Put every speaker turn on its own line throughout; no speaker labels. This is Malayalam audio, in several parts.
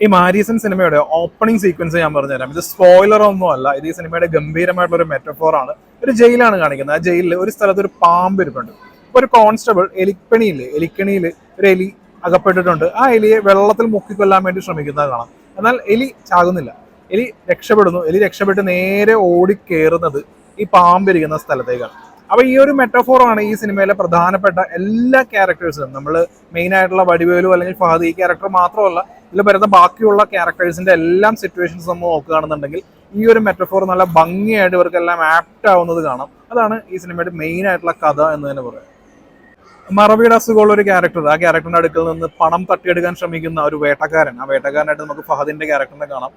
ഈ മാരീസൺ സിനിമയുടെ ഓപ്പണിംഗ് സീക്വൻസ് ഞാൻ പറഞ്ഞുതരാം. ഇത് സ്പോയിലർ ഒന്നും അല്ല. ഇത് ഈ സിനിമയുടെ ഗംഭീരമായിട്ടുള്ള ഒരു മെറ്റഫോറാണ്. ഒരു ജയിലാണ് കാണിക്കുന്നത്. ആ ജയിലിൽ ഒരു സ്ഥലത്ത് ഒരു പാമ്പ് ഇരിപ്പുണ്ട്. ഒരു കോൺസ്റ്റബിൾ എലിക്കണിയിൽ ഒരു എലി അകപ്പെട്ടിട്ടുണ്ട്. ആ എലിയെ വെള്ളത്തിൽ മുക്കിക്കൊല്ലാൻ വേണ്ടി ശ്രമിക്കുന്നത് കാണാം. എന്നാൽ എലി ചാകുന്നില്ല. എലി രക്ഷപ്പെട്ട് നേരെ ഓടിക്കേറുന്നത് ഈ പാമ്പിരിക്കുന്ന സ്ഥലത്തേക്കാണ്. അപ്പൊ ഈ ഒരു മെറ്റഫോറാണ് ഈ സിനിമയിലെ പ്രധാനപ്പെട്ട എല്ലാ ക്യാരക്ടേഴ്സും. നമ്മൾ മെയിൻ ആയിട്ടുള്ള വടിവേലു അല്ലെങ്കിൽ ഫഹദ് ഈ ക്യാരക്ടർ മാത്രമല്ല, ഇതിൽ വരുന്ന ബാക്കിയുള്ള ക്യാരക്ടേഴ്സിന്റെ എല്ലാം സിറ്റുവേഷൻസ് നമ്മൾ നോക്കുകയാണെന്നുണ്ടെങ്കിൽ ഈ ഒരു മെറ്റഫോർ നല്ല ഭംഗിയായിട്ട് ഇവർക്കെല്ലാം ആപ്റ്റ് ആവുന്നത് കാണാം. അതാണ് ഈ സിനിമയുടെ മെയിൻ ആയിട്ടുള്ള കഥ എന്ന് തന്നെ പറയാം. മറവിയുടെ അസുഖമുള്ള ഒരു ക്യാരക്ടർ, ആ ക്യാരക്ടറിന്റെ അടുക്കൽ നിന്ന് പണം തട്ടിയെടുക്കാൻ ശ്രമിക്കുന്ന ഒരു വേട്ടക്കാരൻ, ആ വേട്ടക്കാരനായിട്ട് നമുക്ക് ഫഹദിന്റെ ക്യാരക്ടറിനെ കാണാം.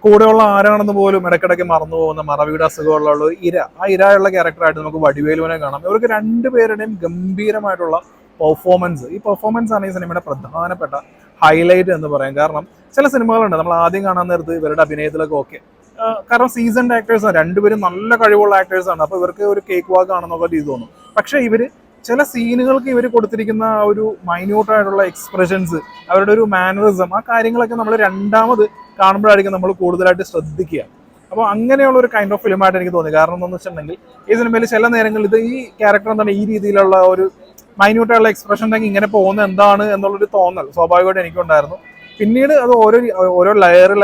കൂടെയുള്ള ആരാണെന്ന് പോലും ഇടയ്ക്കിടയ്ക്ക് മറന്നു പോകുന്ന മറവിയുടെ അസുഖമുള്ള ഒരു ആ ഇരയുള്ള ക്യാരക്ടറായിട്ട് നമുക്ക് വടിവേലുവിനെ കാണാം. ഇവർക്ക് രണ്ടുപേരുടെയും ഗംഭീരമായിട്ടുള്ള പെർഫോമൻസ്, ഈ പെർഫോമൻസ് ആണ് ഈ സിനിമയുടെ പ്രധാനപ്പെട്ട ഹൈലൈറ്റ് എന്ന് പറയാം. കാരണം ചില സിനിമകളുണ്ട് നമ്മൾ ആദ്യം കാണാൻ നേരത്ത് ഇവരുടെ അഭിനയത്തിലൊക്കെ ഓക്കെ, കാരണം സീസൺഡ് ആക്ടേഴ്സാണ്, രണ്ടുപേരും നല്ല കഴിവുള്ള ആക്ടേഴ്സാണ്. അപ്പോൾ ഇവർക്ക് ഒരു കേക്ക് വാക്ക് ആണെന്നൊക്കെ ഇത് തോന്നും. പക്ഷേ ഇവർ ചില സീനുകൾക്ക് ഇവർ കൊടുത്തിരിക്കുന്ന ആ ഒരു മൈന്യൂട്ടായിട്ടുള്ള എക്സ്പ്രഷൻസ്, അവരുടെ ഒരു മാനറിസം, ആ കാര്യങ്ങളൊക്കെ നമ്മൾ രണ്ടാമത് കാണുമ്പോഴായിരിക്കും നമ്മൾ കൂടുതലായിട്ട് ശ്രദ്ധിക്കുക. അപ്പോൾ അങ്ങനെയുള്ള ഒരു കൈൻഡ് ഓഫ് ഫിലിമായിട്ട് എനിക്ക് തോന്നി. കാരണം എന്താണെന്ന് വെച്ചിട്ടുണ്ടെങ്കിൽ ഈ സിനിമയിൽ ചില നേരങ്ങളിൽ ഇത് ഈ ക്യാരക്ടർ എന്താണ് ഈ രീതിയിലുള്ള ഒരു മൈന്യൂട്ടായുള്ള എക്സ്പ്രഷൻ ഉണ്ടെങ്കിൽ ഇങ്ങനെ പോകുന്നത് എന്താണ് എന്നുള്ളൊരു തോന്നൽ സ്വാഭാവികമായിട്ട് എനിക്കുണ്ടായിരുന്നു. പിന്നീട് അത് ഓരോ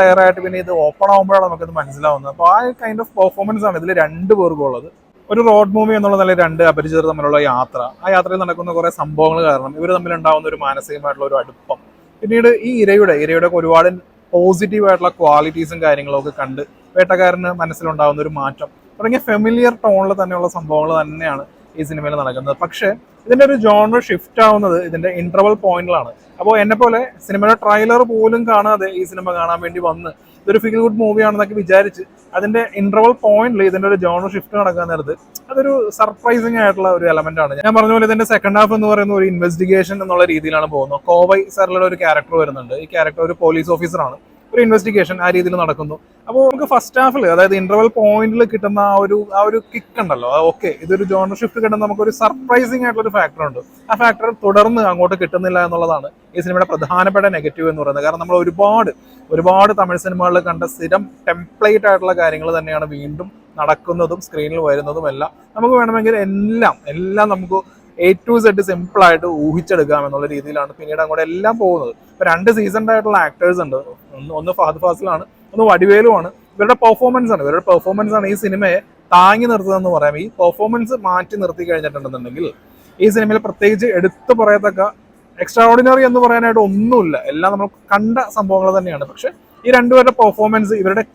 ലെയറായിട്ട് പിന്നെ ഇത് ഓപ്പൺ ആകുമ്പോഴാണ് നമുക്കത് മനസ്സിലാവുന്നത്. അപ്പോൾ ആ കൈൻഡ് ഓഫ് പെർഫോമൻസ് ആണ് ഇതിൽ രണ്ടു പേർക്കും ഉള്ളത്. ഒരു റോഡ് മൂവി എന്നുള്ള നല്ല രണ്ട് അപരിചിതർ തമ്മിലുള്ള യാത്ര, ആ യാത്രയിൽ നടക്കുന്ന കുറെ സംഭവങ്ങൾ കാരണം ഇവർ തമ്മിലുണ്ടാവുന്ന ഒരു മാനസികമായിട്ടുള്ള ഒരു അടുപ്പം, പിന്നീട് ഈ ഇരയുടെ ഒരുപാട് പോസിറ്റീവ് ആയിട്ടുള്ള ക്വാളിറ്റീസും കാര്യങ്ങളും ഒക്കെ കണ്ട് വേട്ടക്കാരന് മനസ്സിലുണ്ടാകുന്ന ഒരു മാറ്റം തുടങ്ങിയ ഫെമിലിയർ ടോണിൽ തന്നെയുള്ള സംഭവങ്ങൾ തന്നെയാണ് ഈ സിനിമയിൽ നടക്കുന്നത്. പക്ഷേ ഇതിന്റെ ഒരു ജോണർ ഷിഫ്റ്റ് ആവുന്നത് ഇതിന്റെ ഇന്റർവൽ പോയിന്റിലാണ്. അപ്പോൾ എന്നെ പോലെ സിനിമയുടെ ട്രailer പോലും കാണാതെ ഈ സിനിമ കാണാൻ വേണ്ടി വന്ന് ഇതൊരു ഫീൽ ഗുഡ് മൂവി ആണെന്നൊക്കെ വിചാരിച്ച് അതിന്റെ ഇന്റർവൽ പോയിന്റിൽ ഇതിന്റെ ഒരു ജോണർ ഷിഫ്റ്റ് നടക്കാൻ നേരത്ത് അതൊരു സർപ്രൈസിംഗ് ആയിട്ടുള്ള ഒരു എലമെന്റ് ആണ്. ഞാൻ പറഞ്ഞ പോലെ ഇതിന്റെ സെക്കൻഡ് ഹാഫ് എന്ന് പറയുന്ന ഒരു ഇൻവെസ്റ്റിഗേഷൻ എന്നുള്ള രീതിയിലാണ് പോകുന്നത്. കോവൈ സാറിലുള്ള ഒരു ക്യാരക്ടർ വരുന്നുണ്ട്. ഈ ക്യാരക്ടർ ഒരു പോലീസ് ഓഫീസറാണ്. ഒരു ഇൻവെസ്റ്റിഗേഷൻ ആ രീതിയിൽ നടക്കുന്നു. അപ്പോൾ നമുക്ക് ഫസ്റ്റ് ഹാഫിൽ, അതായത് ഇന്റർവൽ പോയിന്റിൽ കിട്ടുന്ന ആ ഒരു കിക്ക് ഉണ്ടല്ലോ, ഓക്കെ ഇതൊരു ജോണർ ഷിഫ്റ്റ് കിട്ടുന്ന നമുക്കൊരു സർപ്രൈസിംഗ് ആയിട്ടുള്ള ഒരു ഫാക്ടർ ഉണ്ട്. ആ ഫാക്ടർ തുടർന്ന് അങ്ങോട്ട് കിട്ടുന്നില്ല എന്നുള്ളതാണ് ഈ സിനിമയുടെ പ്രധാനപ്പെട്ട നെഗറ്റീവ് എന്ന് പറയുന്നത്. കാരണം നമ്മൾ ഒരുപാട് തമിഴ് സിനിമകളിൽ കണ്ട സ്ഥിരം ടെംപ്ലേറ്റ് ആയിട്ടുള്ള കാര്യങ്ങൾ തന്നെയാണ് വീണ്ടും നടക്കുന്നതും സ്ക്രീനിൽ വരുന്നതും എല്ലാം. നമുക്ക് വേണമെങ്കിൽ എല്ലാം നമുക്ക് A to Z സിമ്പിൾ ആയിട്ട് ഊഹിച്ചെടുക്കാം എന്നുള്ള രീതിയിലാണ് പിന്നീട് അങ്ങോട്ട് എല്ലാം പോകുന്നത്. ഇപ്പൊ 2 സീസൺഡ് ആയിട്ടുള്ള ആക്ടേഴ്സ് ഉണ്ട്. ഒന്ന് ഫഹദ് ഫാസിലാണ്, ഒന്ന് വടിവേലുമാണ്. ഇവരുടെ പെർഫോമൻസ് ആണ് ഈ സിനിമയെ താങ്ങി നിർത്തുന്നതെന്ന് പറയാം. ഈ പെർഫോമൻസ് മാറ്റി നിർത്തി കഴിഞ്ഞിട്ടുണ്ടെന്നുണ്ടെങ്കിൽ ഈ സിനിമയിൽ പ്രത്യേകിച്ച് എടുത്തു പറയത്തക്ക എക്സ്ട്രാ ഓർഡിനറി എന്ന് പറയാനായിട്ട് ഒന്നുമില്ല. എല്ലാം നമ്മൾ കണ്ട സംഭവങ്ങൾ തന്നെയാണ്. പക്ഷെ ഈ രണ്ടുപേരുടെ പെർഫോമൻസ്, ഇവരുടെ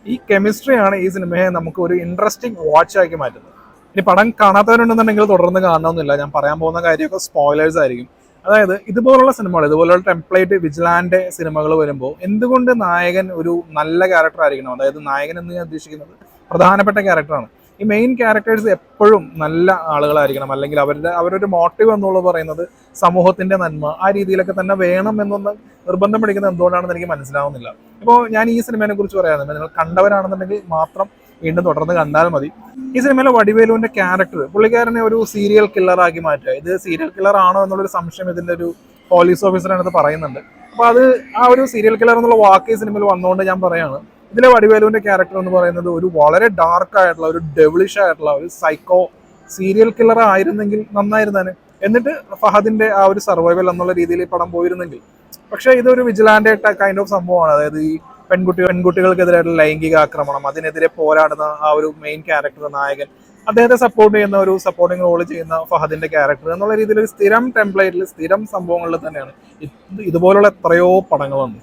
ഈ കെമിസ്ട്രിയാണ് ഈ സിനിമയെ നമുക്ക് ഒരു ഇൻട്രസ്റ്റിംഗ് വാച്ച് ആക്കി മാറ്റുന്നത്. ഇനി പടം കാണാത്തവരുണ്ടെന്നുണ്ടെങ്കിൽ തുടർന്ന് കാണണമെന്നില്ല. ഞാൻ പറയാൻ പോകുന്ന കാര്യമൊക്കെ സ്പോയിലേഴ്സ് ആയിരിക്കും. അതായത് ഇതുപോലുള്ള സിനിമകൾ, ഇതുപോലുള്ള ടെംപ്ലേറ്റ് വിജിലാൻഡ് സിനിമകൾ വരുമ്പോൾ എന്തുകൊണ്ട് നായകൻ ഒരു നല്ല ക്യാരക്ടർ ആയിരിക്കണം? അതായത് നായകൻ എന്ന് ഞാൻ ഉദ്ദേശിക്കുന്നത് പ്രധാനപ്പെട്ട ക്യാരക്ടറാണ്. ഈ മെയിൻ ക്യാരക്ടേഴ്സ് എപ്പോഴും നല്ല ആളുകളായിരിക്കണം. അല്ലെങ്കിൽ അവരൊരു മോട്ടീവ് എന്നുള്ളത് പറയുന്നത് സമൂഹത്തിന്റെ നന്മ, ആ രീതിയിലൊക്കെ തന്നെ വേണം എന്നൊന്ന് നിർബന്ധം പിടിക്കുന്നത് എന്തുകൊണ്ടാണെന്ന് എനിക്ക് മനസ്സിലാവുന്നില്ല. ഇപ്പോൾ ഞാൻ ഈ സിനിമയെ കുറിച്ച് പറയാറുണ്ട്. നിങ്ങൾ കണ്ടവരാണെന്നുണ്ടെങ്കിൽ മാത്രം വീണ്ടും തുടർന്ന് കണ്ടാൽ മതി. ഈ സിനിമയിലെ വടിവേലുവിന്റെ ക്യാരക്ടർ, പുള്ളിക്കാരനെ ഒരു സീരിയൽ കില്ലറാക്കി മാറ്റുക. ഇത് സീരിയൽ കില്ലർ ആണോ എന്നുള്ളൊരു സംശയം ഇതിന്റെ ഒരു പോലീസ് ഓഫീസറാണെന്ന് പറയുന്നുണ്ട്. അപ്പൊ ആ ഒരു സീരിയൽ കില്ലർ എന്നുള്ള വാക്ക് ഈ സിനിമയിൽ വന്നുകൊണ്ട് ഞാൻ പറയാണ്, ഇതിലെ വടിവേലുവിന്റെ ക്യാരക്ടർ എന്ന് പറയുന്നത് ഒരു വളരെ ഡാർക്ക് ആയിട്ടുള്ള, ഒരു ഡെവിളിഷ് ആയിട്ടുള്ള ഒരു സൈക്കോ സീരിയൽ കില്ലർ ആയിരുന്നെങ്കിൽ നന്നായിരുന്നേനെ. എന്നിട്ട് ഫഹദിന്റെ ആ ഒരു സർവൈവൽ എന്നുള്ള രീതിയിൽ ഈ പടം പോയിരുന്നെങ്കിൽ. പക്ഷെ ഇതൊരു വിജിലാൻഡ് കൈൻഡ് ഓഫ് സംഭവമാണ്. അതായത് ഈ പെൺകുട്ടികൾക്കെതിരായിട്ടുള്ള ലൈംഗിക ആക്രമണം, അതിനെതിരെ പോരാടുന്ന ആ ഒരു മെയിൻ ക്യാരക്ടർ നായകൻ, അദ്ദേഹത്തെ സപ്പോർട്ട് ചെയ്യുന്ന ഒരു സപ്പോർട്ടിങ് റോൾ ചെയ്യുന്ന ഫഹദിന്റെ ക്യാരക്ടർ എന്നുള്ള രീതിയിൽ ഒരു സ്ഥിരം ടെംപ്ലേറ്റിൽ, സ്ഥിരം സംഭവങ്ങളിൽ തന്നെയാണ് ഇതുപോലുള്ള എത്രയോ പടങ്ങളുണ്ട്.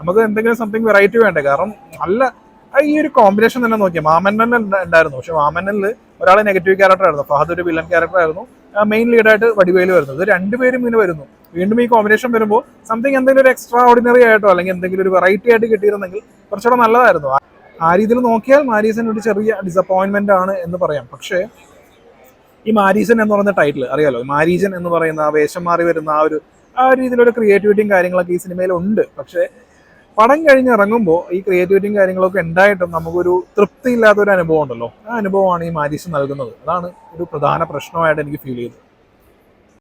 നമുക്ക് എന്തെങ്കിലും സംതിങ് വെറൈറ്റി വേണ്ടേ? കാരണം നല്ല ഈ ഒരു കോമ്പിനേഷൻ തന്നെ നോക്കിയാൽ മാമന്നൻ ഉണ്ടായിരുന്നു. പക്ഷെ മാമന്നനിൽ ഒരാൾ നെഗറ്റീവ് ക്യാരക്ടർ ആയിരുന്നു, ഫഹദ് ഒരു വില്ലൻ ക്യാരക്ടർ ആയിരുന്നു, മെയിൻ ലീഡായിട്ട് വടിവേലു വരുന്നു. ഇത് രണ്ടുപേരും ഇങ്ങനെ വരുന്നു. വീണ്ടും ഈ കോമ്പിനേഷൻ വരുമ്പോൾ എന്തെങ്കിലും ഒരു എക്സ്ട്രാ ഓർഡിനറി ആയിട്ടോ അല്ലെങ്കിൽ എന്തെങ്കിലും ഒരു വെറൈറ്റി ആയിട്ട് കിട്ടിയിരുന്നെങ്കിൽ കുറച്ചുകൂടെ നല്ലതായിരുന്നു. ആ രീതിയിൽ നോക്കിയാൽ മാരീസൺ ഒരു ചെറിയ ഡിസപ്പോയിന്റ്മെന്റ് ആണ് എന്ന് പറയാം. പക്ഷേ ഈ മാരീസൺ എന്ന് പറയുന്ന ടൈറ്റിൽ അറിയാലോ, മാരീജൻ എന്ന് പറയുന്ന ആ വേഷം മാറി വരുന്ന ആ രീതിയിലൊരു ക്രിയേറ്റിവിറ്റിയും കാര്യങ്ങളൊക്കെ ഈ സിനിമയിൽ ഉണ്ട്. പക്ഷേ പടം കഴിഞ്ഞിറങ്ങുമ്പോൾ ഈ ക്രിയേറ്റിവിറ്റിയും കാര്യങ്ങളൊക്കെ ഉണ്ടായിട്ടും നമുക്കൊരു തൃപ്തിയില്ലാത്ത ഒരു അനുഭവം ഉണ്ടല്ലോ, ആ അനുഭവമാണ് ഈ മാരീസൺ നൽകുന്നത്. അതാണ് ഒരു പ്രധാന പ്രശ്നമായിട്ട് എനിക്ക് ഫീൽ ചെയ്തത്.